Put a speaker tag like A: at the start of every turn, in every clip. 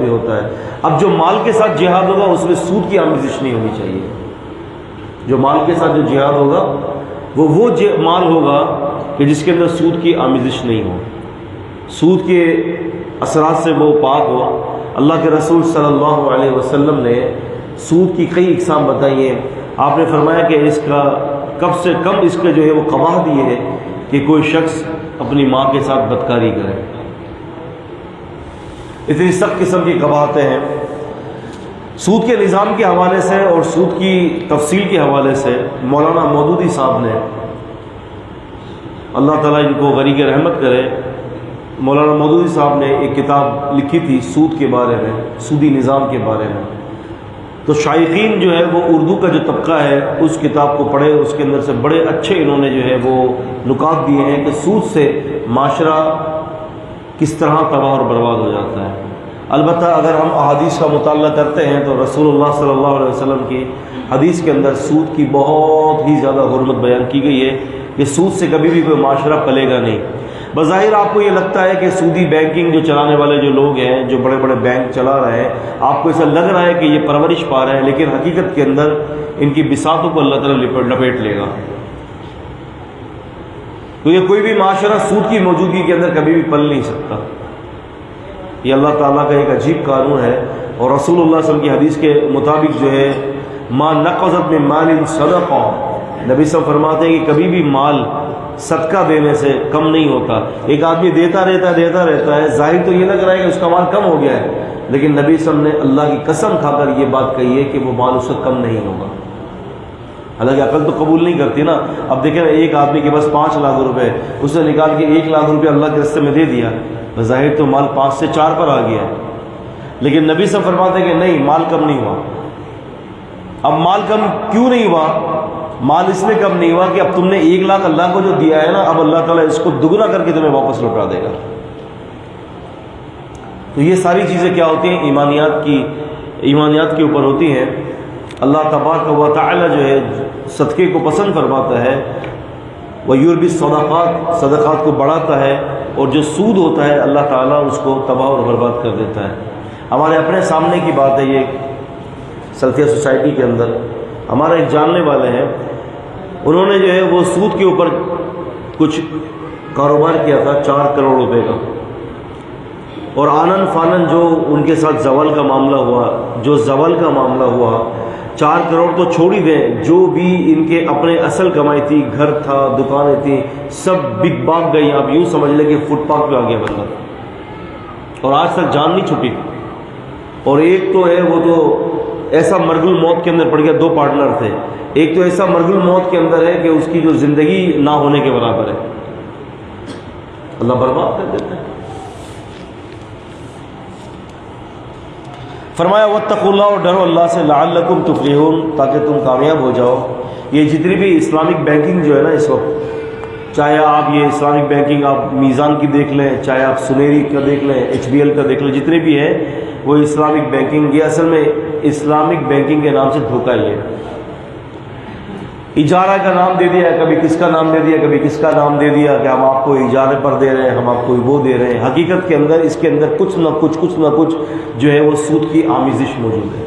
A: بھی ہوتا ہے۔ اب جو مال کے ساتھ جہاد ہوگا اس میں سود کی آمیزش نہیں ہونی چاہیے۔ جو مال کے ساتھ جو جہاد ہوگا وہ مال ہوگا کہ جس کے اندر سود کی آمیزش نہیں ہو، سود کے اثرات سے وہ پاک ہو۔ اللہ کے رسول صلی اللہ علیہ وسلم نے سود کی کئی اقسام بتائی ہیں۔ آپ نے فرمایا کہ اس کا کم سے کم اس کے جو ہے وہ قباحت یہ ہے کہ کوئی شخص اپنی ماں کے ساتھ بدکاری کرے۔ اتنی سخت قسم کی قباحتیں ہیں۔ سود کے نظام کے حوالے سے اور سود کی تفصیل کے حوالے سے مولانا مودودی صاحب نے، اللہ تعالیٰ ان کو غریق رحمت کرے، مولانا مودودی صاحب نے ایک کتاب لکھی تھی سود کے بارے میں، سودی نظام کے بارے میں۔ تو شائقین جو ہے وہ اردو کا جو طبقہ ہے اس کتاب کو پڑھے، اس کے اندر سے بڑے اچھے انہوں نے جو ہے وہ نکات دیے ہیں کہ سود سے معاشرہ کس طرح تباہ اور برباد ہو جاتا ہے۔ البتہ اگر ہم احادیث کا مطالعہ کرتے ہیں تو رسول اللہ صلی اللہ علیہ وسلم کی حدیث کے اندر سود کی بہت ہی زیادہ حرمت بیان کی گئی ہے کہ سود سے کبھی بھی کوئی معاشرہ پلے گا نہیں۔ بظاہر آپ کو یہ لگتا ہے کہ سودی بینکنگ جو چلانے والے جو لوگ ہیں، جو بڑے بڑے بینک چلا رہے ہیں، آپ کو ایسا لگ رہا ہے کہ یہ پرورش پا رہے ہیں، لیکن حقیقت کے اندر ان کی بساطوں کو اللہ تعالیٰ لپیٹ لے گا، کیونکہ کوئی بھی معاشرہ سود کی موجودگی کے اندر کبھی بھی پل نہیں سکتا۔ یہ اللہ تعالیٰ کا ایک عجیب قانون ہے، اور رسول اللہ صلی اللہ علیہ وسلم کی حدیث کے مطابق جو ہے ما نقضت من مال صدقہ، نبی صلی اللہ علیہ وسلم فرماتے ہیں کہ کبھی بھی مال صدقہ دینے سے کم نہیں ہوتا۔ ایک آدمی دیتا رہتا ہے، ظاہر تو یہ لگ رہا ہے کہ اس کا مال کم ہو گیا ہے، لیکن نبی صلی اللہ علیہ وسلم نے اللہ کی قسم کھا کر یہ بات کہی ہے کہ وہ مال اس سے کم نہیں ہوگا۔ حالانکہ عقل تو قبول نہیں کرتی نا۔ اب دیکھیں ایک آدمی کے پاس 5 لاکھ روپے، اس نے نکال کے 1 لاکھ روپے اللہ کے راستے میں دے دیا، ظاہر تو مال 5 سے 4 پر آ گیا ہے، لیکن نبی صلی اللہ علیہ وسلم فرماتے ہیں کہ نہیں، مال کم نہیں ہوا۔ اب مال کم کیوں نہیں ہوا؟ مال اس لیے کم نہیں ہوا کہ اب تم نے 1 لاکھ اللہ کو جو دیا ہے نا، اب اللہ تعالیٰ اس کو دگنا کر کے تمہیں واپس لوٹا دے گا۔ تو یہ ساری چیزیں کیا ہوتی ہیں؟ ایمانیات کے اوپر ہوتی ہیں۔ اللہ تبارک و تعالیٰ جو ہے صدقے کو پسند فرماتا ہے، وَيُرْبِي الصَّدَقَاتِ، صدقات کو بڑھاتا ہے، اور جو سود ہوتا ہے اللہ تعالیٰ اس کو تباہ اور برباد کر دیتا ہے۔ ہمارے اپنے سامنے کی بات ہے، یہ سلفیہ سوسائٹی کے اندر ہمارا ایک جاننے والے ہیں، انہوں نے جو ہے وہ سود کے اوپر کچھ کاروبار کیا تھا 4 کروڑ روپے کا، اور آنن فانن جو ان کے ساتھ زوال کا معاملہ ہوا 4 کروڑ تو چھوڑ ہی دیں، جو بھی ان کے اپنے اصل کمائی تھی، گھر تھا، دکانیں تھیں، سب بک باگ گئی۔ آپ یوں سمجھ لیں کہ فٹ پاتھ پہ آ گیا بندہ، اور آج تک جان نہیں چھٹی۔ اور ایک تو ہے وہ تو ایسا مرگ الموت کے اندر پڑ گیا، 2 پارٹنر تھے، ایک تو ایسا مرگ الموت کے اندر ہے کہ اس کی جو زندگی نہ ہونے کے برابر ہے، اللہ برباد کر دیتا ہے۔ فرمایا واتقوا اللہ، اور ڈرو اللہ سے، لعلکم تفلحون، تاکہ تم کامیاب ہو جاؤ۔ یہ جتنی بھی اسلامک بینکنگ جو ہے نا اس وقت، چاہے آپ یہ اسلامک بینکنگ آپ میزان کی دیکھ لیں، چاہے آپ سنیری کا دیکھ لیں، HBL کا دیکھ لیں، جتنے بھی ہیں وہ اسلامک بینکنگ، یہ اصل میں اسلامک بینکنگ کے نام سے دھوکہ ہی ہے۔ اجارہ کا نام دے دیا، کبھی کس کا نام دے دیا، کبھی کس کا نام دے دیا کہ ہم آپ کو اجارے پر دے رہے ہیں، ہم آپ کو وہ دے رہے ہیں۔ حقیقت کے اندر اس کے اندر کچھ نہ کچھ جو ہے وہ سود کی آمیزش موجود ہے۔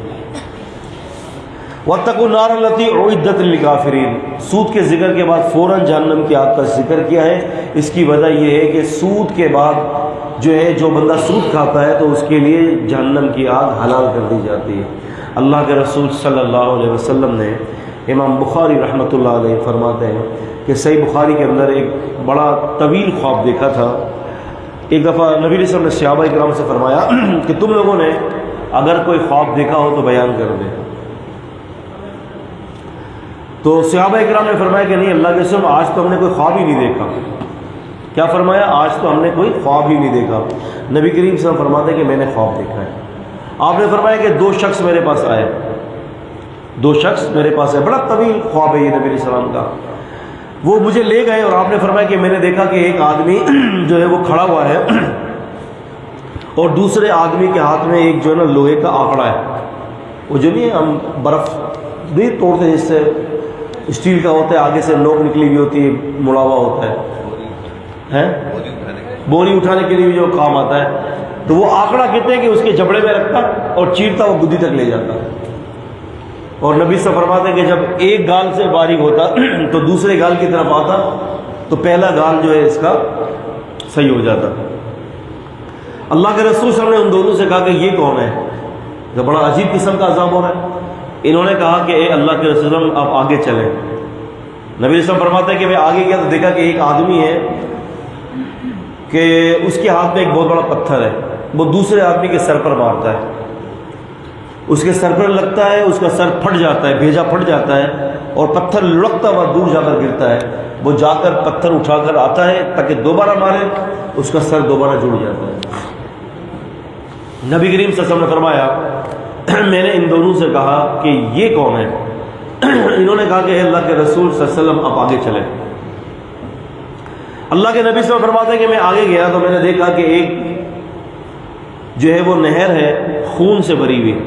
A: وَاتَّقُوا النَّارَ الَّتِي أُعِدَّتْ لِلْكَافِرِينَ، سود کے ذکر کے بعد فوراً جہنم کی آگ کا ذکر کیا ہے۔ اس کی وجہ یہ ہے کہ سود کے بعد جو ہے جو بندہ سود کھاتا ہے تو اس کے لیے جہنم کی آگ حلال کر دی جاتی ہے۔ اللہ کے رسول صلی اللہ علیہ وسلم نے، امام بخاری رحمۃ اللہ علیہ فرماتے ہیں کہ صحیح بخاری کے اندر ایک بڑا طویل خواب دیکھا تھا۔ ایک دفعہ نبی علیہ السلام نے صحابہ کرام سے فرمایا کہ تم لوگوں نے اگر کوئی خواب دیکھا ہو تو بیان کر دیں۔ تو صحابہ کرام نے فرمایا کہ نہیں اللہ کے رسول، آج تو ہم نے کوئی خواب ہی نہیں دیکھا۔ کیا فرمایا؟ آج تو ہم نے کوئی خواب ہی نہیں دیکھا۔ نبی کریم صلی اللہ علیہ وسلم فرماتے ہیں کہ میں نے خواب دیکھا ہے۔ آپ نے فرمایا کہ 2 شخص میرے پاس آئے، 2 شخص میرے پاس ہے، بڑا طویل خواب ہے یہ نبی علیہ السلام کا۔ وہ مجھے لے گئے اور آپ نے فرمایا کہ میں نے دیکھا کہ ایک آدمی جو ہے وہ کھڑا ہوا ہے، اور دوسرے آدمی کے ہاتھ میں ایک جو ہے نا لوہے کا آکڑا ہے، وہ جو نہیں ہے ہم برف نہیں توڑتے ہیں، جس سے اسٹیل کا ہوتا ہے، آگے سے نوک نکلی ہوئی ہوتی ہے، مڑا ہوا ہوتا ہے، بوری اٹھانے کے لیے بھی جو کام آتا ہے، تو وہ آکڑا کہتے ہیں کہ اس کے جبڑے میں رکھتا اور چیرتا وہ گدی تک لے جاتا. اور نبی صلی اللہ علیہ وسلم فرماتے ہیں کہ جب ایک گال سے باریک ہوتا تو دوسرے گال کی طرف آتا تو پہلا گال جو ہے اس کا صحیح ہو جاتا. اللہ کے رسول صلی اللہ علیہ وسلم نے ان دونوں سے کہا کہ یہ کون ہے؟ تو بڑا عجیب قسم کا عذاب ہو رہا ہے. انہوں نے کہا کہ اے اللہ کے رسول صلی اللہ علیہ وسلم آپ آگے چلیں. نبی صلی اللہ علیہ وسلم فرماتے ہیں کہ میں آگے گیا تو دیکھا کہ ایک آدمی ہے کہ اس کے ہاتھ میں ایک بہت بڑا پتھر ہے. وہ دوسرے آدمی کے سر پر مارتا ہے. اس کے سر پر لگتا ہے, اس کا سر پھٹ جاتا ہے, بھیجا پھٹ جاتا ہے اور پتھر لڑکتا ہوا دور جا کر گرتا ہے. وہ جا کر پتھر اٹھا کر آتا ہے تاکہ دوبارہ مارے, اس کا سر دوبارہ جڑ جاتا ہے. نبی کریم صلی اللہ علیہ وسلم نے فرمایا میں نے ان دونوں سے کہا کہ یہ کون ہے؟ انہوں نے کہا کہ اے اللہ کے رسول صلی اللہ علیہ وسلم آپ آگے چلیں. اللہ کے نبی صلی اللہ علیہ وسلم فرماتے ہیں کہ میں آگے گیا تو میں نے دیکھا کہ ایک جو ہے وہ نہر ہے خون سے بھری ہوئی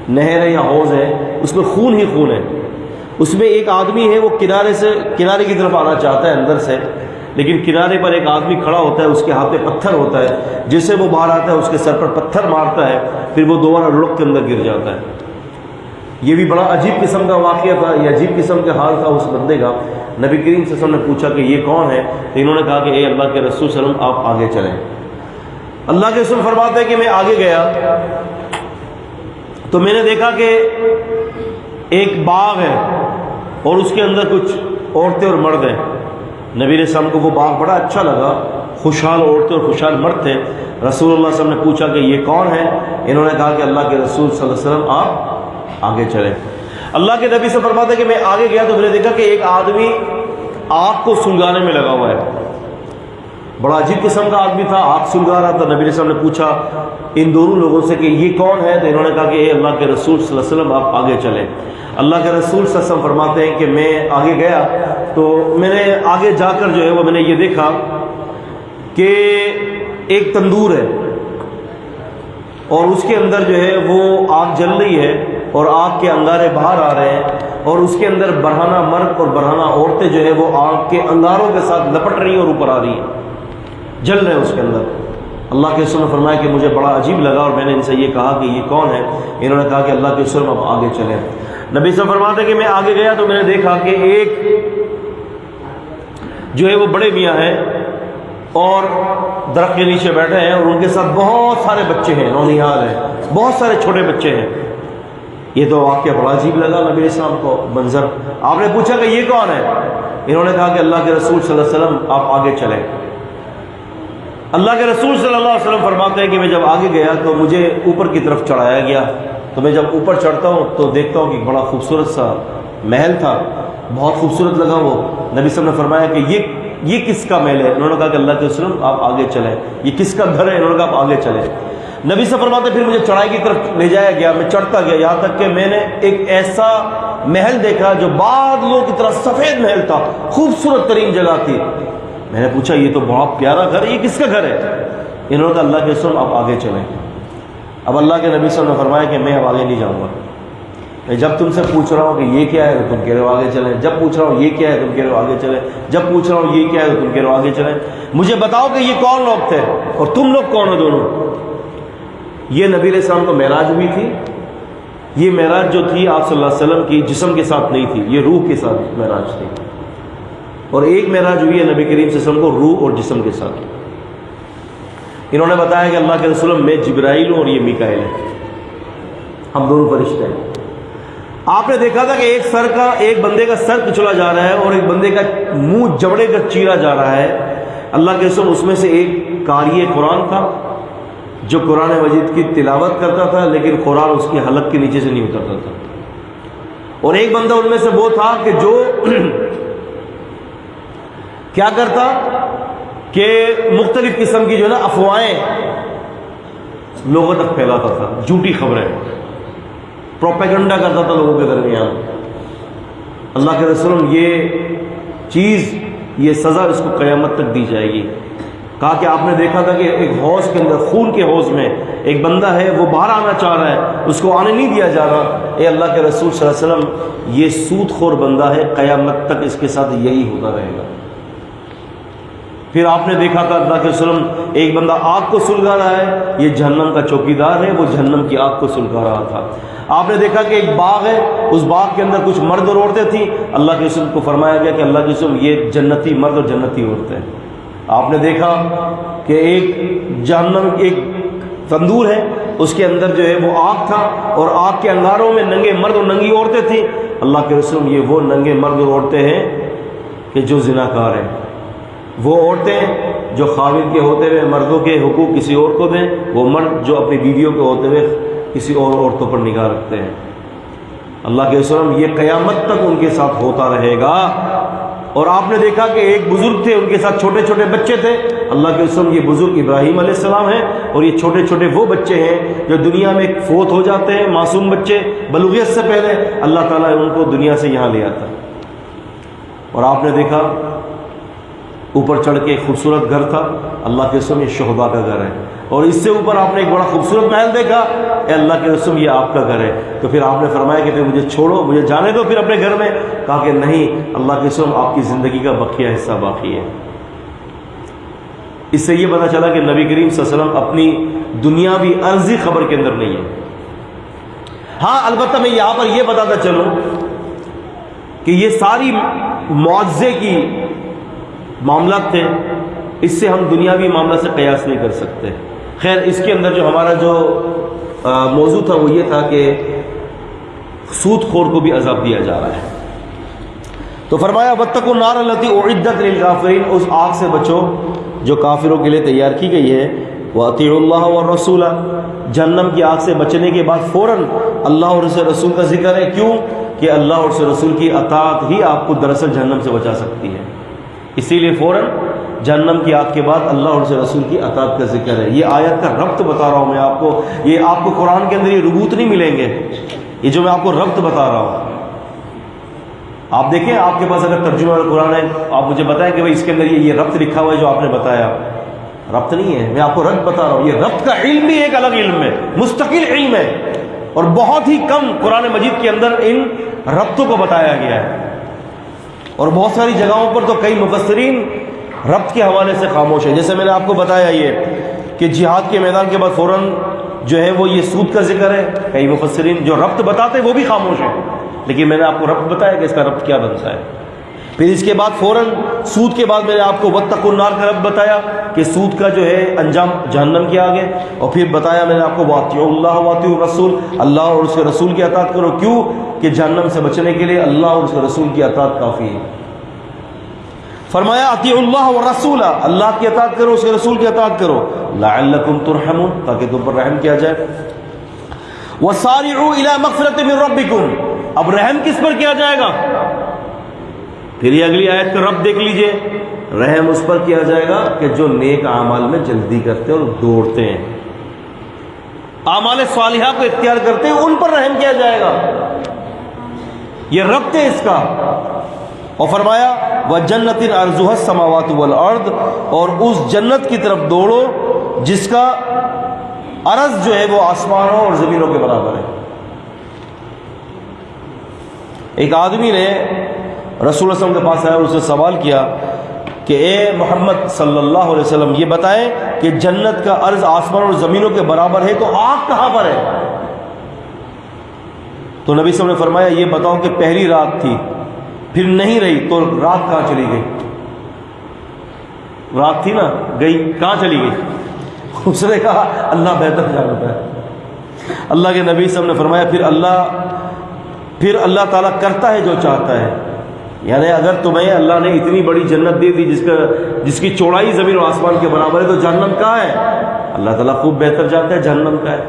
A: نہر ہے یا حوض ہے, اس میں خون ہی خون ہے. اس میں ایک آدمی ہے وہ کنارے کی طرف آنا چاہتا ہے اندر سے, لیکن کنارے پر ایک آدمی کھڑا ہوتا ہے, اس کے ہاتھ میں پتھر ہوتا ہے. جسے وہ باہر آتا ہے اس کے سر پر پتھر مارتا ہے, پھر وہ دوبارہ لڑک کے اندر گر جاتا ہے. یہ بھی بڑا عجیب قسم کا واقعہ تھا, یہ عجیب قسم کا حال تھا اس بندے کا. نبی کریم صلی اللہ علیہ وسلم نے پوچھا کہ یہ کون ہے؟ تو انہوں نے کہا کہ اے اللہ کے رسول صلی اللہ علیہ وسلم آپ آگے چلیں. اللہ کے رسول فرماتے ہیں کہ میں آگے گیا تو میں نے دیکھا کہ ایک باغ ہے اور اس کے اندر کچھ عورتیں اور مرد ہیں. نبی علیہ السلام کو وہ باغ بڑا اچھا لگا, خوشحال عورتیں اور خوشحال مرد تھے. رسول اللہ صلی اللہ علیہ وسلم نے پوچھا کہ یہ کون ہے؟ انہوں نے کہا کہ اللہ کے رسول صلی اللہ علیہ وسلم آپ آگے چلیں. اللہ کے نبی سے فرماتے کہ میں آگے گیا تو میں نے دیکھا کہ ایک آدمی آگ کو سلگانے میں لگا ہوا ہے. بڑا عجیب قسم کا آدمی تھا, آگ سلگا رہا تھا. نبی علیہ السلام نے پوچھا ان دونوں لوگوں سے کہ یہ کون ہے؟ تو انہوں نے کہا کہ اے اللہ کے رسول صلی اللہ علیہ وسلم آپ آگے چلیں. اللہ کے رسول صلی اللہ علیہ وسلم فرماتے ہیں کہ میں آگے گیا تو میں نے آگے جا کر جو ہے وہ میں نے یہ دیکھا کہ ایک تندور ہے اور اس کے اندر جو ہے وہ آگ جل رہی ہے اور آگ کے انگارے باہر آ رہے ہیں اور اس کے اندر برہنہ مرد اور برہنہ عورتیں جو ہے وہ آگ کے انگاروں کے ساتھ لپٹ رہی ہیں اور اوپر آ رہی ہیں, جل رہے ہیں اس کے اندر. اللہ کے رسول نے فرمایا کہ مجھے بڑا عجیب لگا اور میں نے ان سے یہ کہا کہ یہ کون ہے؟ انہوں نے کہا کہ اللہ کے رسول اب آگے چلیں. نبی صلی اللہ علیہ وسلم فرماتے ہیں کہ میں آگے گیا تو میں نے دیکھا کہ ایک جو ہے وہ بڑے میاں ہیں اور درخت کے نیچے بیٹھے ہیں اور ان کے ساتھ بہت سارے بچے ہیں, نونہال ہیں, بہت سارے چھوٹے بچے ہیں. یہ تو واقعہ بڑا عجیب لگا نبی علیہ السلام کو منظر. آپ نے پوچھا کہ یہ کون ہے؟ انہوں نے کہا کہ اللہ کے رسول صلی اللہ علیہ وسلم آپ آگے چلیں. اللہ کے رسول صلی اللہ علیہ وسلم فرماتے ہیں کہ میں جب آگے گیا تو مجھے اوپر کی طرف چڑھایا گیا. تو میں جب اوپر چڑھتا ہوں تو دیکھتا ہوں کہ بڑا خوبصورت سا محل تھا, بہت خوبصورت لگا وہ. نبی صلی اللہ علیہ وسلم نے فرمایا کہ یہ کس کا محل ہے؟ انہوں نے کہا کہ اللہ کے رسول آپ آگے چلیں. یہ کس کا گھر ہے؟ انہوں نے کہا آپ آگے چلیں. نبی صلی اللہ علیہ وسلم فرماتے پھر مجھے چڑھائی کی طرف لے جایا گیا. میں چڑھتا گیا یہاں تک کہ میں نے ایک ایسا محل دیکھا جو بادلوں کی طرح سفید محل تھا, خوبصورت ترین جگہ تھی. میں نے پوچھا یہ تو بہت پیارا گھر ہے, یہ کس کا گھر ہے؟ انہوں نے کہا اللہ کے رسول آپ آگے چلیں. اب اللہ کے نبی صلی اللہ علیہ وسلم نے فرمایا کہ میں اب آگے نہیں جاؤں گا. میں جب تم سے پوچھ رہا ہوں کہ یہ کیا ہے تو تم کہہ رہے ہو آگے چلیں, جب پوچھ رہا ہوں یہ کیا ہے تم کہہ رہے ہو آگے چلیں, جب پوچھ رہا ہوں یہ کیا ہے تو تم کہہ رہے ہو آگے چلیں. مجھے بتاؤ کہ یہ کون لوگ تھے اور تم لوگ کون ہو دونوں؟ یہ نبی علیہ السلام کو معراج ہوئی تھی. یہ معراج جو تھی آپ صلی اللہ علیہ وسلم کی جسم کے ساتھ نہیں تھی, یہ روح کے ساتھ معراج تھی. اور ایک معراج ہوئی ہے نبی کریم صلی اللہ علیہ وسلم کو روح اور جسم کے ساتھ. انہوں نے بتایا کہ اللہ کے رسول میں جبرائیل ہوں اور یہ میکائیل ہے, ہم دونوں فرشتے ہیں. آپ نے دیکھا تھا کہ ایک بندے کا سر کچلا جا رہا ہے اور ایک بندے کا منہ جبڑے کا چیرا جا رہا ہے. اللہ کے رسول اس میں سے ایک قاری قرآن تھا جو قرآن مجید کی تلاوت کرتا تھا لیکن قرآن اس کی حلق کے نیچے سے نہیں اترتا تھا. اور ایک بندہ ان میں سے وہ تھا کہ جو کیا کرتا کہ مختلف قسم کی جو ہے نا افواہیں لوگوں تک پھیلاتا تھا, جھوٹی خبریں, پروپیگنڈا کرتا تھا لوگوں کے درمیان. اللہ کے رسول یہ سزا اس کو قیامت تک دی جائے گی. کہا کہ آپ نے دیکھا تھا کہ ایک حوض کے اندر, خون کے حوض میں ایک بندہ ہے, وہ باہر آنا چاہ رہا ہے, اس کو آنے نہیں دیا جا رہا. اے اللہ کے رسول صلی اللہ علیہ وسلم یہ سود خور بندہ ہے, قیامت تک اس کے ساتھ یہی ہوتا رہے گا. پھر آپ نے دیکھا کہ اللہ کے رسول ایک بندہ آگ کو سلگا رہا ہے، یہ جہنم کا چوکیدار ہے، وہ جہنم کی آگ کو سلگا رہا تھا۔ آپ نے دیکھا کہ ایک باغ ہے، اس باغ کے اندر کچھ مرد اور عورتیں تھیں، اللہ کے رسول کو فرمایا گیا کہ اللہ کے رسول یہ جنتی مرد اور جنتی عورتیں ہیں۔ آپ نے دیکھا کہ ایک جہنم ایک تندور ہے، اس کے اندر جو ہے وہ آگ تھا، اور آگ کے انگاروں میں ننگے مرد اور ننگی عورتیں تھیں۔ اللہ کے رسول یہ وہ ننگے مرد اور عورتیں ہیں کہ جو زناکار ہیں، وہ عورتیں جو خاوند کے ہوتے ہوئے مردوں کے حقوق کسی اور کو دیں، وہ مرد جو اپنی بیویوں کے ہوتے ہوئے کسی اور عورتوں پر نگاہ رکھتے ہیں۔ اللہ کے رسول یہ قیامت تک ان کے ساتھ ہوتا رہے گا۔ اور آپ نے دیکھا کہ ایک بزرگ تھے، ان کے ساتھ چھوٹے چھوٹے بچے تھے۔ اللہ کے رسول یہ بزرگ ابراہیم علیہ السلام ہیں، اور یہ چھوٹے چھوٹے وہ بچے ہیں جو دنیا میں فوت ہو جاتے ہیں، معصوم بچے بلوغیت سے پہلے اللہ تعالیٰ ان کو دنیا سے یہاں لے آتا ہے۔ اور آپ نے دیکھا اوپر چڑھ کے ایک خوبصورت گھر تھا، اللہ کے رسول یہ شہداء کا گھر ہے، اور اس سے اوپر آپ نے ایک بڑا خوبصورت محل دیکھا، اے اللہ کے رسول یہ آپ کا گھر ہے۔ تو پھر آپ نے فرمایا کہ پھر مجھے چھوڑو، مجھے جانے دو پھر اپنے گھر میں۔ کہا کہ نہیں، اللہ کے رسول آپ کی زندگی کا بقیہ حصہ باقی ہے۔ اس سے یہ پتہ چلا کہ نبی کریم صلی اللہ علیہ وسلم اپنی دنیاوی عرضی خبر کے اندر نہیں ہے۔ ہاں البتہ میں یہاں پر یہ بتاتا چلوں کہ یہ ساری معجزے کی معاملات تھے، اس سے ہم دنیاوی معاملہ سے قیاس نہیں کر سکتے۔ خیر، اس کے اندر جو ہمارا جو موضوع تھا وہ یہ تھا کہ سود خور کو بھی عذاب دیا جا رہا ہے۔ تو فرمایا وَاتَّقُوا النَّارَ الَّتِي أُعِدَّتْ لِلْكَافِرِينَ، اس آگ سے بچو جو کافروں کے لیے تیار کی گئی ہے۔ وَأَطِيعُوا اللَّهَ وَالرَّسُولَ، جہنم کی آگ سے بچنے کے بعد فوراً اللہ اور اس رسول کا ذکر ہے۔ کیوں؟ کہ اللہ اور اس رسول کی اطاعت ہی آپ کو دراصل جہنم سے بچا سکتی ہے، اسی لیے فوراً جہنم کی آگ کے بعد اللہ اور اس رسول کی اطاعت کا ذکر ہے۔ یہ آیت کا ربط بتا رہا ہوں میں آپ کو، یہ آپ کو قرآن کے اندر یہ ربوط نہیں ملیں گے، یہ جو میں آپ کو ربط بتا رہا ہوں۔ آپ دیکھیں آپ کے پاس اگر ترجمہ قرآن ہے، آپ مجھے بتائیں کہ بھائی اس کے اندر یہ ربط لکھا ہوا ہے جو آپ نے بتایا، ربط نہیں ہے، میں آپ کو ربط بتا رہا ہوں۔ یہ ربط کا علم بھی ایک الگ علم ہے، مستقل علم ہے، اور بہت ہی کم قرآن مجید کے اندر ان ربطوں کو بتایا گیا ہے، اور بہت ساری جگہوں پر تو کئی مفسرین ربط کے حوالے سے خاموش ہے۔ جیسے میں نے آپ کو بتایا یہ کہ جہاد کے میدان کے بعد فوراً جو ہے وہ یہ سود کا ذکر ہے، کئی مفسرین جو ربط بتاتے ہیں وہ بھی خاموش ہیں، لیکن میں نے آپ کو ربط بتایا کہ اس کا ربط کیا بنتا ہے۔ پھر اس کے بعد فوراً سود کے بعد میں نے آپ کو وَاتَّقُوا النَّارَ کا ربط بتایا کہ سود کا جو ہے انجام جہنم کے آگے، اور پھر بتایا میں نے آپ کو وَأَطِيعُوا اللَّهَ وَأَطِيعُوا الرَّسُولَ، اللہ اور اس کے رسول کی اطاعت کرو۔ کیوں؟ کہ جہنم سے بچنے کے لیے اللہ اور اس کے رسول کی اطاعت کافی ہے۔ فرمایا اطیعوا اللہ والرسول، اللہ کی اطاعت کرو، اس کے رسول کی اطاعت کرو، لعلکم ترحمون، تاکہ تم پر رحم کیا جائے۔ وسارعوا الی مغفرۃ من ربکم، اب رحم کس پر کیا جائے گا؟ پھر یہ اگلی آیت کا رب دیکھ لیجئے، رحم اس پر کیا جائے گا کہ جو نیک اعمال میں جلدی کرتے اور دوڑتے ہیں، اعمال صالحہ کو اختیار کرتے ہیں، ان پر رحم کیا جائے گا۔ یہ ربط ہے اس کا۔ اور فرمایا وَجَنَّةٍ عَرْضُهَا السَّمَاوَاتُ وَالْأَرْضُ، اور اس جنت کی طرف دوڑو جس کا عرض جو ہے وہ آسمانوں اور زمینوں کے برابر ہے۔ ایک آدمی نے رسول اللہ صلی اللہ علیہ وسلم کے پاس آیا اور اسے سوال کیا کہ اے محمد صلی اللہ علیہ وسلم، یہ بتائیں کہ جنت کا عرض آسمان اور زمینوں کے برابر ہے تو آگ کہاں پر ہے؟ تو نبی صلی اللہ علیہ وسلم نے فرمایا یہ بتاؤ کہ پہلی رات تھی، پھر نہیں رہی، تو رات کہاں چلی گئی؟ رات تھی نا، گئی کہاں چلی گئی؟ اس نے کہا اللہ بہتر جانتا ہے۔ اللہ کے نبی صلی اللہ علیہ وسلم نے فرمایا پھر اللہ تعالیٰ کرتا ہے جو چاہتا ہے، یعنی اگر تمہیں اللہ نے اتنی بڑی جنت دے دی جس کی چوڑائی زمین و آسمان کے برابر ہے، تو جہنم کہاں ہے؟ اللہ تعالیٰ خوب بہتر جانتا ہے جہنم کا ہے،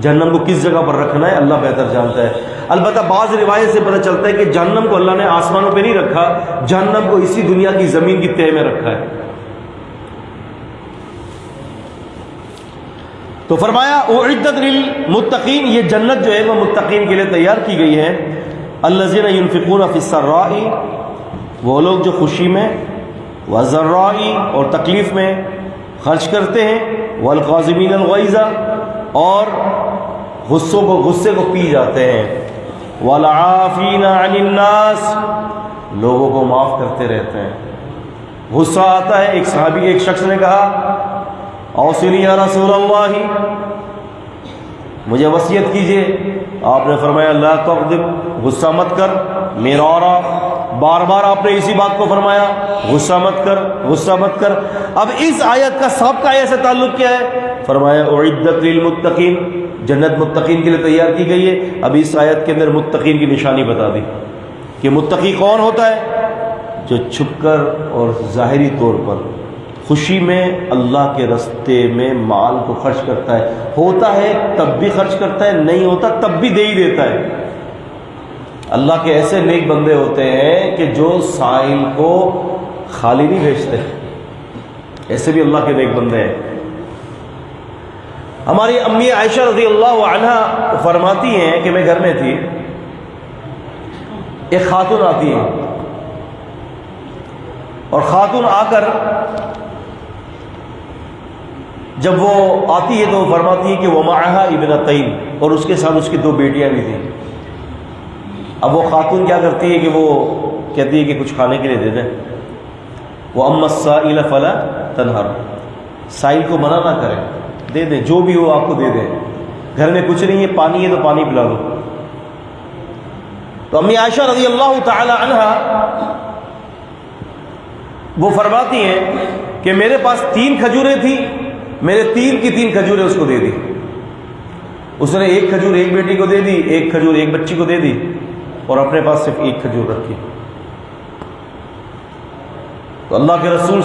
A: جہنم کو کس جگہ پر رکھنا ہے اللہ بہتر جانتا ہے۔ البتہ بعض روایت سے پتہ چلتا ہے کہ جہنم کو اللہ نے آسمانوں پہ نہیں رکھا، جہنم کو اسی دنیا کی زمین کی تہہ میں رکھا ہے۔ تو فرمایا اعدت للمتقین، یہ جنت جو ہے وہ متقین کے لیے تیار کی گئی ہے۔ الذین ينفقون فی السراء، وہ لوگ جو خوشی میں، والضراء، اور تکلیف میں خرچ کرتے ہیں، والقاظمین الغیظ، اور غصے کو پی جاتے ہیں، والعافین عن الناس، لوگوں کو معاف کرتے رہتے ہیں۔ غصہ آتا ہے. ایک صحابی ایک شخص نے کہا اوصنی یا رسول اللہ، مجھے وصیت کیجیے. آپ نے فرمایا لا تغضب، غصہ مت کر. مرارا، بار بار آپ نے اسی بات کو فرمایا، غصہ مت کر، غصہ مت کر. اب اس آیت کا سابقہ آیت سے تعلق کیا ہے؟ فرمایا اعدت للمتقین، جنت متقین کے لیے تیار کی گئی ہے. اب اس آیت کے اندر متقین کی نشانی بتا دی کہ متقی کون ہوتا ہے؟ جو چھپ کر اور ظاہری طور پر خوشی میں اللہ کے راستے میں مال کو خرچ کرتا ہے. ہوتا ہے تب بھی خرچ کرتا ہے، نہیں ہوتا تب بھی دے ہی دیتا ہے. اللہ کے ایسے نیک بندے ہوتے ہیں کہ جو سائل کو خالی نہیں بھیجتے، ایسے بھی اللہ کے نیک بندے ہیں. ہماری امی عائشہ رضی اللہ عنہا فرماتی ہیں کہ میں گھر میں تھی، ایک خاتون آتی ہے اور خاتون آ کر جب وہ آتی ہے تو وہ فرماتی ہے کہ وَمَعَهَا ابنتین، اور اس کے ساتھ اس کی 2 بیٹیاں بھی تھیں. اب وہ خاتون کیا کرتی ہے کہ وہ کہتی ہے کہ کچھ کھانے کے لیے دے دیں. وَأَمَّا السَّائِلَ فَلَا تَنْهَرْ، سائل کو منع نہ کریں، دے دیں، جو بھی ہو آپ کو دے دیں. گھر میں کچھ نہیں ہے، پانی ہے تو پانی پلا دو. تو امی عائشہ رضی اللہ تعالی عنہا وہ فرماتی ہیں کہ میرے پاس 3 کھجوریں تھیں، میں نے 3 کی 3 کھجوریں اس کو دے دی. اس نے 1 کھجور ایک بیٹی کو دے دی، 1 کھجور ایک بچی کو دے دی، اور اپنے پاس صرف 1 کھجور رکھی. تو اللہ کے رسول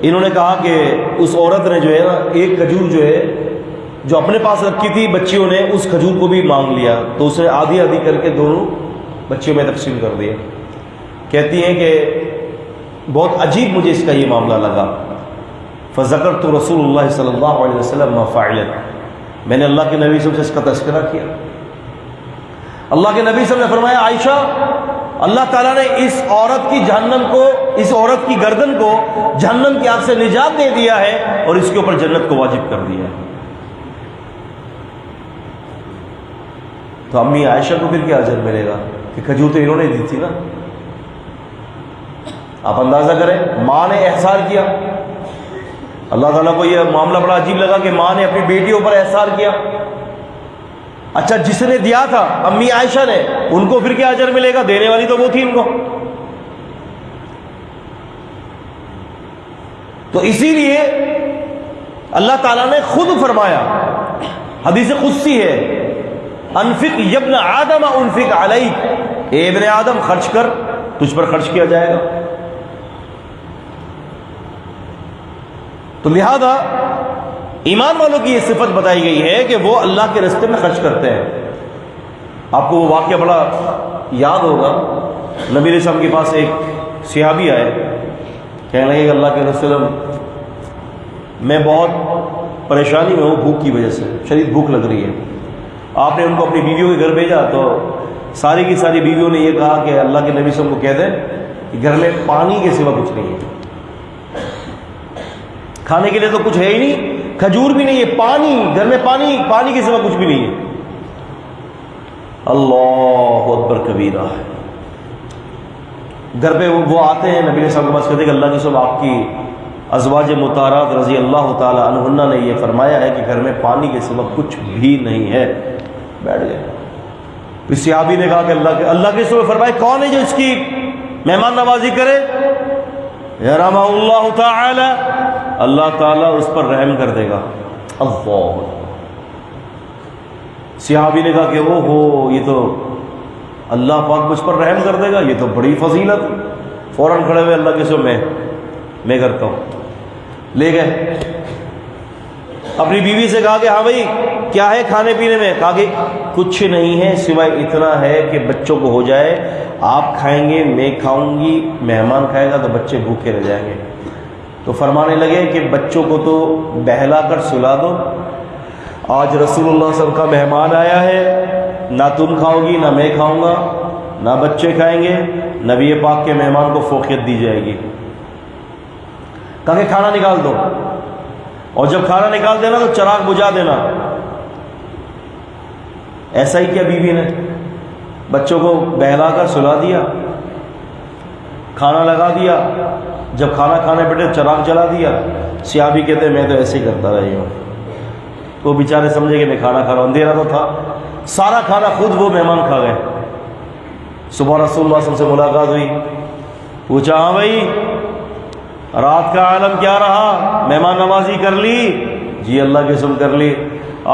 A: انہوں نے کہا کہ اس عورت نے جو ہے نا 1 کھجور جو ہے جو اپنے پاس رکھی تھی بچیوں نے، اس کھجور کو بھی مانگ لیا. تو اس نے آدھی آدھی کر کے دونوں بچیوں میں تقسیم کر دیا. کہتی ہیں کہ بہت عجیب مجھے اس کا یہ معاملہ لگا. فذکرت رسول اللہ صلی اللہ علیہ وسلم ما فعلت، میں نے اللہ کے نبی صلی اللہ علیہ وسلم سے اس کا تذکرہ کیا. اللہ کے نبی صلی اللہ علیہ وسلم نے فرمایا عائشہ، اللہ تعالیٰ نے اس عورت کی جہنم کو، اس عورت کی گردن کو جہنم کی آگ سے نجات دے دیا ہے اور اس کے اوپر جنت کو واجب کر دیا ہے. تو امی عائشہ کو پھر کیا اجر ملے گا کہ کھجور تو انہوں نے دی تھی نا. آپ اندازہ کریں، ماں نے احسان کیا. اللہ تعالیٰ کو یہ معاملہ بڑا عجیب لگا کہ ماں نے اپنی بیٹیوں پر احسان کیا. اچھا جس نے دیا تھا امی عائشہ نے، ان کو پھر کیا اجر ملے گا؟ دینے والی تو وہ تھی ان کو. تو اسی لیے اللہ تعالیٰ نے خود فرمایا، حدیث قدسی ہے، انفق یبن آدم انفق علیک، اے ابن آدم خرچ کر، تجھ پر خرچ کیا جائے گا. تو لہذا ایمان والوں کی یہ صفت بتائی گئی ہے کہ وہ اللہ کے راستے میں خرچ کرتے ہیں. آپ کو وہ واقعہ بڑا یاد ہوگا، نبی علیہ السلام کے پاس ایک صحابی آئے، کہنے لگے کہ اللہ کے رسول، میں بہت پریشانی میں ہوں بھوک کی وجہ سے، شدید بھوک لگ رہی ہے. آپ نے ان کو اپنی بیویوں کے گھر بھیجا تو ساری کی ساری بیویوں نے یہ کہا کہ اللہ کے نبی صلی اللہ علیہ وسلم کو کہہ دیں کہ گھر میں پانی کے سوا کچھ نہیں ہے، کھانے کے لیے تو کچھ ہے ہی نہیں، کھجور بھی نہیں ہے، پانی، گھر میں پانی کے سوا کچھ بھی نہیں ہے. اللہ اکبر کبیرہ. گھر پہ وہ آتے ہیں نبی صاحب کے پاس، کہتے ہیں کہ اللہ کے رسول، آپ کی ازواج مطہرات رضی اللہ تعالی عنہن نے یہ فرمایا ہے کہ گھر میں پانی کے سوا کچھ بھی نہیں ہے. بیٹھ گئے. پھر صحابی نے کہا کہ اللہ کے رسول فرمائے کون ہے جو اس کی مہمان نوازی کرے؟ یرحمہ اللہ تعالی، اللہ تعالیٰ اس پر رحم کر دے گا. اللہ. صحابی نے کہا کہ او ہو، یہ تو اللہ پاک مجھ پر رحم کر دے گا، یہ تو بڑی فضیلت. فوراً کھڑے ہوئے اللہ کے سو میں کرتا ہوں. لے گئے. اپنی بیوی سے کہا کہ ہاں بھائی کیا ہے کھانے پینے میں؟ کہا کہ کچھ نہیں ہے سوائے اتنا ہے کہ بچوں کو ہو جائے، آپ کھائیں گے، میں کھاؤں گی، مہمان کھائے گا تو بچے بھوکے رہ جائیں گے. تو فرمانے لگے کہ بچوں کو تو بہلا کر سلا دو، آج رسول اللہ صلی اللہ علیہ وسلم کا مہمان آیا ہے، نہ تم کھاؤ گی نہ میں کھاؤں گا نہ بچے کھائیں گے، نبی پاک کے مہمان کو فوقیت دی جائے گی. کہا کہ کھانا نکال دو، اور جب کھانا نکال دینا تو چراغ بجھا دینا. ایسا ہی کیا بیوی نے بچوں کو بہلا کر سلا دیا. کھانا لگا دیا، جب کھانا کھانے بیٹھے چراغ جلا دیا۔ صحابی کہتے ہیں میں تو ایسے ہی کرتا رہی ہوں۔ وہ بیچارے سمجھے کہ میں کھانا کھا رہا ہوں، اندھیرا تو تھا، سارا کھانا خود وہ مہمان کھا گئے۔ صبح رسول اللہ صلی اللہ علیہ وسلم سے ملاقات ہوئی، پوچھا ہاں بھائی رات کا عالم کیا رہا، مہمان نوازی کر لی؟ جی اللہ کی قسم کر لی۔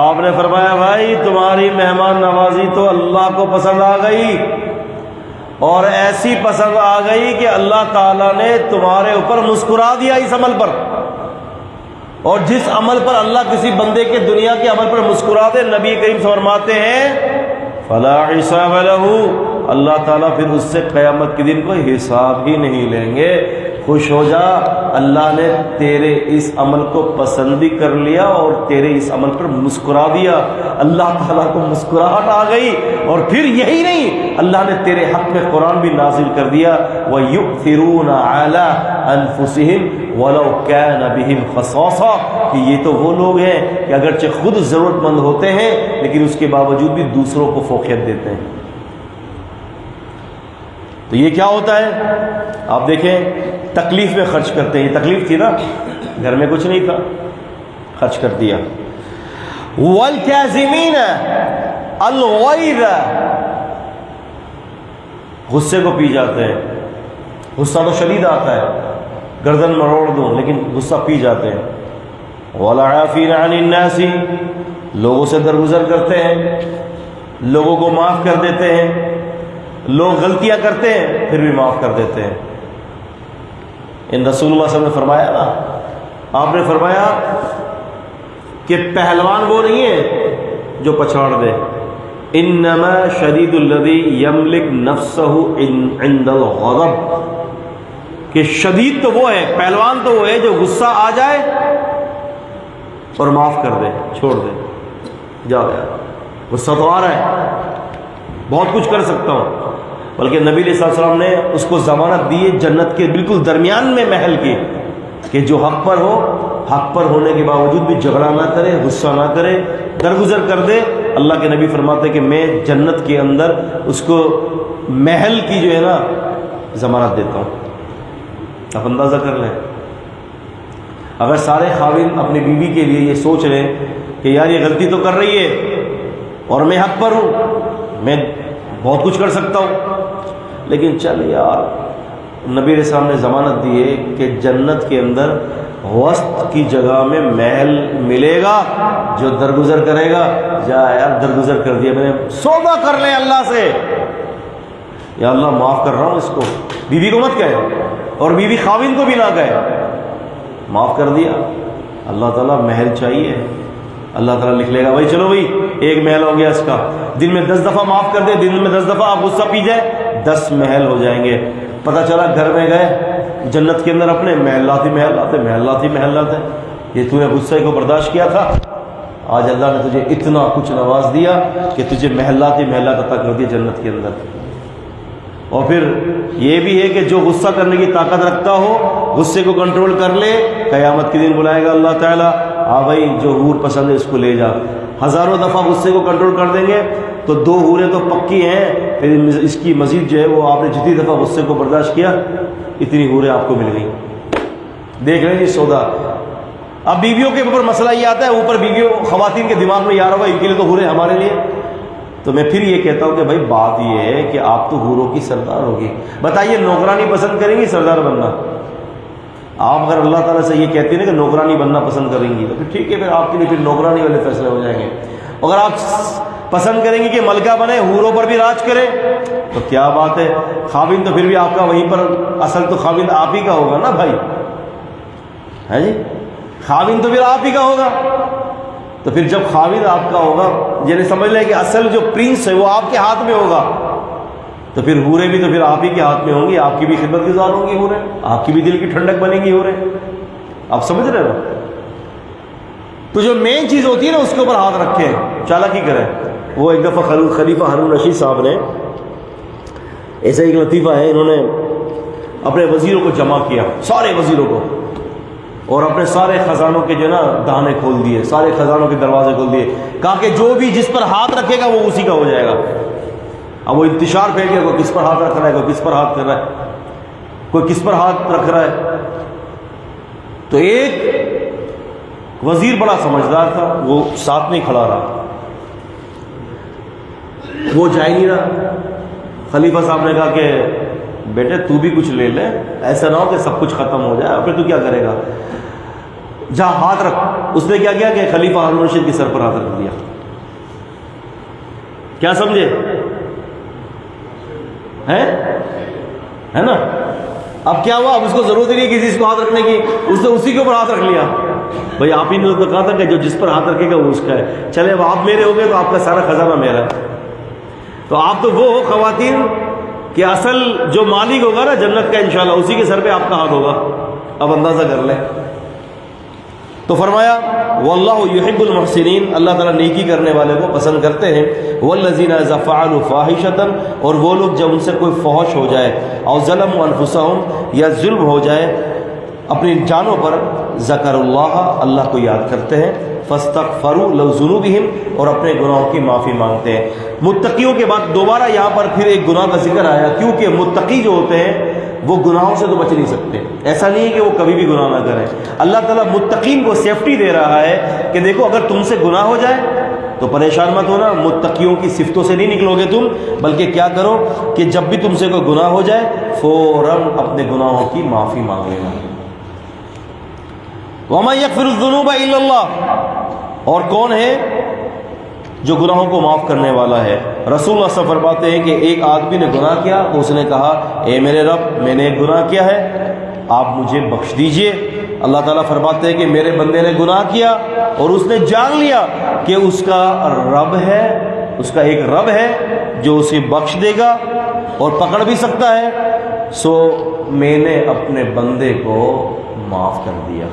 A: آپ نے فرمایا بھائی تمہاری مہمان نوازی تو اللہ کو پسند آ گئی، اور ایسی پسند آ گئی کہ اللہ تعالیٰ نے تمہارے اوپر مسکرا دیا اس عمل پر۔ اور جس عمل پر اللہ کسی بندے کے دنیا کے عمل پر مسکرا دے، نبی کریم فرماتے ہیں فلا حساب لہ، اللہ تعالیٰ پھر اس سے قیامت کے دن کوئی حساب ہی نہیں لیں گے۔ خوش ہو جا، اللہ نے تیرے اس عمل کو پسند بھی کر لیا اور تیرے اس عمل پر مسکرا دیا۔ اللہ تعالیٰ کو مسکراہٹ آ گئی، اور پھر یہی نہیں، اللہ نے تیرے حق میں قرآن بھی نازل کر دیا، وَيُؤْثِرُونَ عَلَىٰ أَنفُسِهِمْ وَلَوْ كَانَ بِهِمْ خَصَاصَةٌ، کہ یہ تو وہ لوگ ہیں کہ اگرچہ خود ضرورت مند ہوتے ہیں لیکن اس کے باوجود بھی دوسروں کو فوقیت دیتے ہیں۔ تو یہ کیا ہوتا ہے؟ آپ دیکھیں تکلیف میں خرچ کرتے ہیں، یہ تکلیف تھی نا، گھر میں کچھ نہیں تھا، خرچ کر دیا۔ وَالْكَاظِمِينَ الْغَيْظَ، غصے کو پی جاتے ہیں، غصہ تو شدید آتا ہے، گردن مروڑ دو، لیکن غصہ پی جاتے ہیں۔ وَالْعَافِينَ عَنِ النَّاسِ، لوگوں سے درگزر کرتے ہیں، لوگوں کو معاف کر دیتے ہیں، لوگ غلطیاں کرتے ہیں پھر بھی معاف کر دیتے ہیں۔ ان رسول اللہ صلی اللہ علیہ وسلم نے فرمایا نا، آپ نے فرمایا کہ پہلوان وہ نہیں ہے جو پچھاڑ دے، انما شدید الذی یملک نفسہ عند الغضب، کہ شدید تو وہ ہے، پہلوان تو وہ ہے جو غصہ آ جائے اور معاف کر دے، چھوڑ دے، جا یار غصہ تو آ رہا ہے، بہت کچھ کر سکتا ہوں، بلکہ نبی علیہ السلام نے اس کو ضمانت دی جنت کے بالکل درمیان میں محل کی، کہ جو حق پر ہو، حق پر ہونے کے باوجود بھی جھگڑا نہ کرے، غصہ نہ کرے، درگزر کر دے۔ اللہ کے نبی فرماتے کہ میں جنت کے اندر اس کو محل کی جو ہے نا ضمانت دیتا ہوں۔ آپ اندازہ کر لیں، اگر سارے خاوند اپنی بیوی کے لیے یہ سوچ رہے کہ یار یہ غلطی تو کر رہی ہے اور میں حق پر ہوں، میں بہت کچھ کر سکتا ہوں، لیکن چل یار، نبی علیہ السلام نے ضمانت دی ہے کہ جنت کے اندر وسط کی جگہ میں محل ملے گا، جو درگزر کرے گا، جا یار درگزر کر دیا، میں نے سودا کر لے اللہ سے، یا اللہ معاف کر رہا ہوں اس کو، بیوی کو مت کہے اور بیوی خاوند کو بھی نہ کہے، معاف کر دیا۔ اللہ تعالیٰ محل چاہیے، اللہ تعالیٰ لکھ لے گا بھائی چلو بھائی ایک محل ہو گیا اس کا، دن میں 10 دفعہ معاف کر دے، دن میں 10 دفعہ آپ غصہ پی جائے، 10 محل ہو جائیں گے۔ پتہ چلا گھر میں گئے جنت کے اندر اپنے محلات ہی محلات ہیں، محلات ہی محلات ہیں، یہ تو نے غصے کو برداشت کیا تھا، آج اللہ نے تجھے اتنا کچھ نواز دیا کہ تجھے محلات ہی محلات عطا کر دیے جنت کے اندر۔ اور پھر یہ بھی ہے کہ جو غصہ کرنے کی طاقت رکھتا ہو، غصے کو کنٹرول کر لے، قیامت کے دن بلائے گا اللہ تعالیٰ، ہاں بھائی جو حور پسند ہے اس کو لے جا۔ ہزاروں دفعہ غصے کو کنٹرول کر دیں گے تو 2 حوریں تو پکی ہیں، پھر اس کی مزید جو ہے وہ آپ نے جتنی دفعہ غصے کو برداشت کیا اتنی حوریں آپ کو مل گئیں۔ دیکھ رہے ہیں جی سودا۔ اب بیویوں کے اوپر مسئلہ یہ آتا ہے، اوپر بیویوں خواتین کے دماغ میں یار ہوگا ان کے لیے تو حوریں ہمارے لیے، تو میں پھر یہ کہتا ہوں کہ بھائی بات یہ ہے کہ آپ تو حوروں کی سردار ہوگی، بتائیے نوکرانی پسند کریں گی سردار بننا؟ آپ اگر اللہ تعالیٰ سے یہ کہتے ہیں کہ نوکرانی بننا پسند کریں گی تو پھر ٹھیک ہے، پھر آپ کے لیے پھر نوکرانی والے فیصلے ہو جائیں گے۔ اگر آپ پسند کریں گے کہ ملکہ بنے، حوروں پر بھی راج کرے، تو کیا بات ہے، خاوند تو پھر بھی آپ کا وہیں پر، اصل تو خاوند آپ ہی کا ہوگا نا بھائی، ہے جی، خاوند تو پھر آپ ہی کا ہوگا۔ تو پھر جب خاوند آپ کا ہوگا، یعنی سمجھ لیں کہ اصل جو پرنس ہے وہ آپ کے ہاتھ میں ہوگا، تو پھر حوریں بھی تو پھر آپ ہی کے ہاتھ میں ہوں گی، آپ کی بھی خدمت گزار ہوں گی حوریں، آپ کی بھی دل کی ٹھنڈک بنے گی حوریں۔ آپ سمجھ رہے ہو؟ تو جو مین چیز ہوتی ہے نا اس کے اوپر ہاتھ رکھیں، چالاکی کریں۔ وہ ایک دفعہ خلیفہ ہارون رشید صاحب نے ایسا ایک لطیفہ ہے، انہوں نے اپنے وزیروں کو جمع کیا، سارے وزیروں کو، اور اپنے سارے خزانوں کے جو نا دہانے کھول دیے، سارے خزانوں کے دروازے کھول دیے، کہا کہ جو بھی جس پر ہاتھ رکھے گا وہ اسی کا ہو جائے گا۔ اب وہ انتشار پھیل گیا، کوئی کس پر ہاتھ رکھ رہا ہے، کوئی کس پر ہاتھ کر رہا ہے۔ کوئی کس پر ہاتھ رکھ رہا ہے. تو ایک وزیر بڑا سمجھدار تھا، وہ ساتھ میں کھڑا رہا، وہ جا ہی نہیں رہا. خلیفہ صاحب نے کہا کہ بیٹے تو بھی کچھ لے لے، ایسا نہ ہو کہ سب کچھ ختم ہو جائے، پھر تو کیا کرے گا، جا ہاتھ رکھ. اس نے کیا کیا کہ خلیفہ ہارون رشید کے سر پر ہاتھ رکھ دیا. کیا سمجھے ہے نا؟ اب کیا ہوا، اب اس کو ضرورت ہی نہیں کسی کو ہاتھ رکھنے کی، اس نے اسی کے اوپر ہاتھ رکھ لیا. بھائی آپ ہی نے تو کہا تھا کہ جو جس پر ہاتھ رکھے گا وہ اس کا ہے. چلے اب آپ میرے ہو گئے تو آپ کا سارا خزانہ میرا ہے. تو آپ تو وہ ہو خواتین کہ اصل جو مالک ہوگا نا جنت کا انشاءاللہ اسی کے سر پہ آپ کا ہاتھ ہوگا. اب اندازہ کر لیں. تو فرمایا واللہ یحب المحسنین، اللہ تعالیٰ نیکی کرنے والے کو پسند کرتے ہیں. والذین اذا فعلوا فاحشۃ، اور وہ لوگ جب ان سے کوئی فحش ہو جائے، او ظلموا انفسهم، یا ظلم ہو جائے اپنی جانوں پر، ذکر اللہ، اللہ کو یاد کرتے ہیں، فاستغفروا لذنوبہم، اور اپنے گناہوں کی معافی مانگتے ہیں. متقیوں کے بعد دوبارہ یہاں پر پھر ایک گناہ کا ذکر آیا، کیونکہ متقی جو ہوتے ہیں وہ گناہوں سے تو بچ نہیں سکتے. ایسا نہیں ہے کہ وہ کبھی بھی گناہ نہ کریں. اللہ تعالیٰ متقین کو سیفٹی دے رہا ہے کہ دیکھو اگر تم سے گناہ ہو جائے تو پریشان مت ہونا، متقیوں کی صفتوں سے نہیں نکلو گے تم، بلکہ کیا کرو کہ جب بھی تم سے کوئی گناہ ہو جائے فوراً اپنے گناہوں کی معافی مانگ لینا. وَمَن يَغْفِرُ الذُّنُوبَ إِلَّا اللَّهُ، اور کون ہے جو گناہوں کو معاف کرنے والا ہے. رسول اللہ صلی اللہ علیہ وسلم فرماتے ہیں کہ ایک آدمی نے گناہ کیا تو اس نے کہا اے میرے رب میں نے ایک گناہ کیا ہے، آپ مجھے بخش دیجئے. اللہ تعالیٰ فرماتے ہیں کہ میرے بندے نے گناہ کیا اور اس نے جان لیا کہ اس کا رب ہے، اس کا ایک رب ہے جو اسے بخش دے گا اور پکڑ بھی سکتا ہے، سو میں نے اپنے بندے کو معاف کر دیا.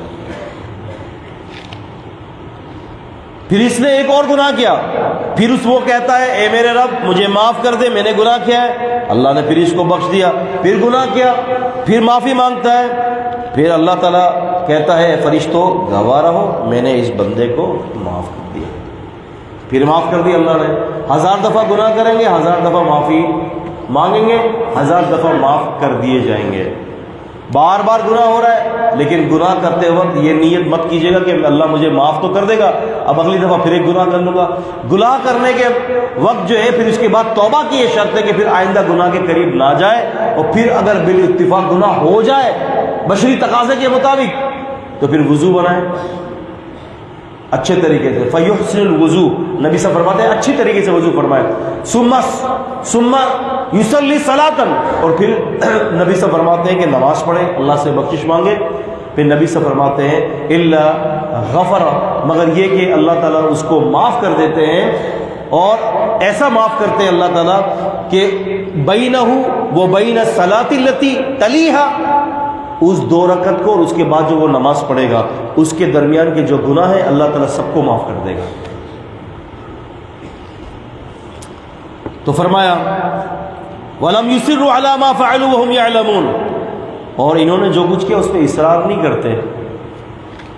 A: پھر اس نے ایک اور گناہ کیا، پھر وہ کہتا ہے اے میرے رب مجھے معاف کر دے، میں نے گناہ کیا ہے، اللہ نے پھر اس کو بخش دیا. پھر گناہ کیا، پھر معافی مانگتا ہے، پھر اللہ تعالیٰ کہتا ہے فرشتوں گواہ رہو میں نے اس بندے کو معاف کر دیا. پھر معاف کر دیا اللہ نے. 1000 دفعہ گناہ کریں گے، 1000 دفعہ معافی مانگیں گے، 1000 دفعہ معاف کر دیے جائیں گے. بار بار گناہ ہو رہا ہے لیکن گناہ کرتے وقت یہ نیت مت کیجیے گا کہ اللہ مجھے معاف تو کر دے گا، اب اگلی دفعہ پھر ایک گناہ کر لوں گا. گناہ کرنے کے وقت جو ہے پھر اس کے بعد توبہ کی یہ شرط ہے کہ پھر آئندہ گناہ کے قریب نہ جائے، اور پھر اگر بالاتفاق گناہ ہو جائے بشری تقاضے کے مطابق تو پھر وضو بنائیں اچھے طریقے سے. فیحسن الوضو، نبی صلی اللہ علیہ وسلم فرماتے ہیں اچھی طریقے سے وضو فرمائے. ثم یصلی صلاۃ، اور پھر نبی صلی اللہ علیہ وسلم فرماتے ہیں کہ نماز پڑھے، اللہ سے بخشش مانگے. پھر نبی صلی اللہ علیہ وسلم فرماتے ہیں الا غفر، مگر یہ کہ اللہ تعالیٰ اس کو معاف کر دیتے ہیں، اور ایسا معاف کرتے ہیں اللہ تعالیٰ کہ بینہ و بین الصلاۃ التی تلیہا، اس 2 رکعت کو اور اس کے بعد جو وہ نماز پڑھے گا اس کے درمیان کے جو گناہ ہیں اللہ تعالیٰ سب کو معاف کر دے گا. تو فرمایا وَلَمْ يُصِرُّوا عَلَى مَا فَعَلُوا وَهُمْ يَعْلَمُونَ، اور انہوں نے جو کچھ کیا اس پہ اصرار نہیں کرتے،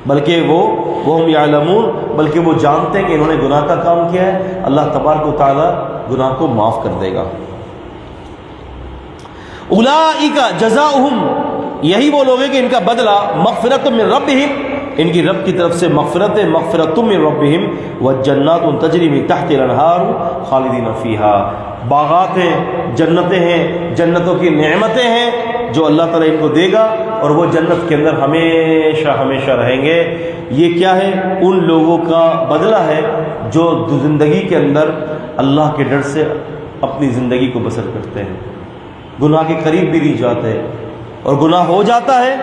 A: بلکہ وَهُمْ يَعْلَمُونَ، بلکہ وہ جانتے ہیں کہ انہوں نے گناہ کا کام کیا ہے، اللہ تبارک و تعالیٰ گناہ کو معاف کر دے گا. اولئک جزاؤہم، یہی وہ لوگ ہیں کہ ان کا بدلہ مغفرت من ربہم، ان کی رب کی طرف سے مغفرت ہے، مغفرت من ربہم وجنات تجری من تحت الانہار خالدین فیہا، باغات ہیں، جنتیں ہیں، جنتوں کی نعمتیں ہیں جو اللہ تعالیٰ ان کو دے گا، اور وہ جنت کے اندر ہمیشہ ہمیشہ رہیں گے. یہ کیا ہے؟ ان لوگوں کا بدلہ ہے جو زندگی کے اندر اللہ کے ڈر سے اپنی زندگی کو بسر کرتے ہیں، گناہ کے قریب بھی نہیں جاتے، اور گناہ ہو جاتا ہے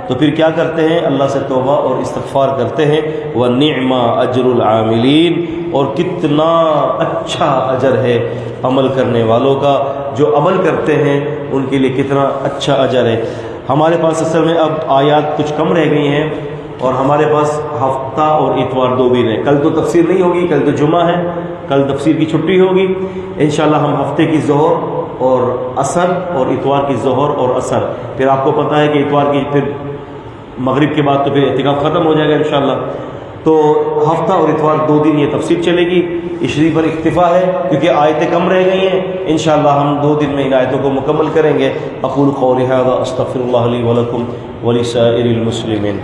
A: تو پھر کیا کرتے ہیں؟ اللہ سے توبہ اور استغفار کرتے ہیں. وَنِعْمَ أَجْرُ الْعَامِلِينَ، اور کتنا اچھا اجر ہے عمل کرنے والوں کا، جو عمل کرتے ہیں ان کے لیے کتنا اچھا اجر ہے. ہمارے پاس اصل میں اب آیات کچھ کم رہ گئی ہیں، اور ہمارے پاس ہفتہ اور اتوار 2 دن ہے. کل تو تفسیر نہیں ہوگی، کل تو جمعہ ہے، کل تفسیر کی چھٹی ہوگی. انشاءاللہ ہم ہفتے کی ظہر اور عصر اور اتوار کی ظہر اور عصر، پھر آپ کو پتہ ہے کہ اتوار کی پھر مغرب کے بعد تو پھر اعتکاف ختم ہو جائے گا انشاءاللہ. تو ہفتہ اور اتوار 2 دن یہ تفسیر چلے گی. عشری پر اکتفا ہے کیونکہ آیتیں کم رہ گئی ہیں. انشاءاللہ ہم 2 دن میں ان آیتوں کو مکمل کریں گے. اقول قولی ھذا استغفر اللہ لی ولکم ولسائر المسلمین.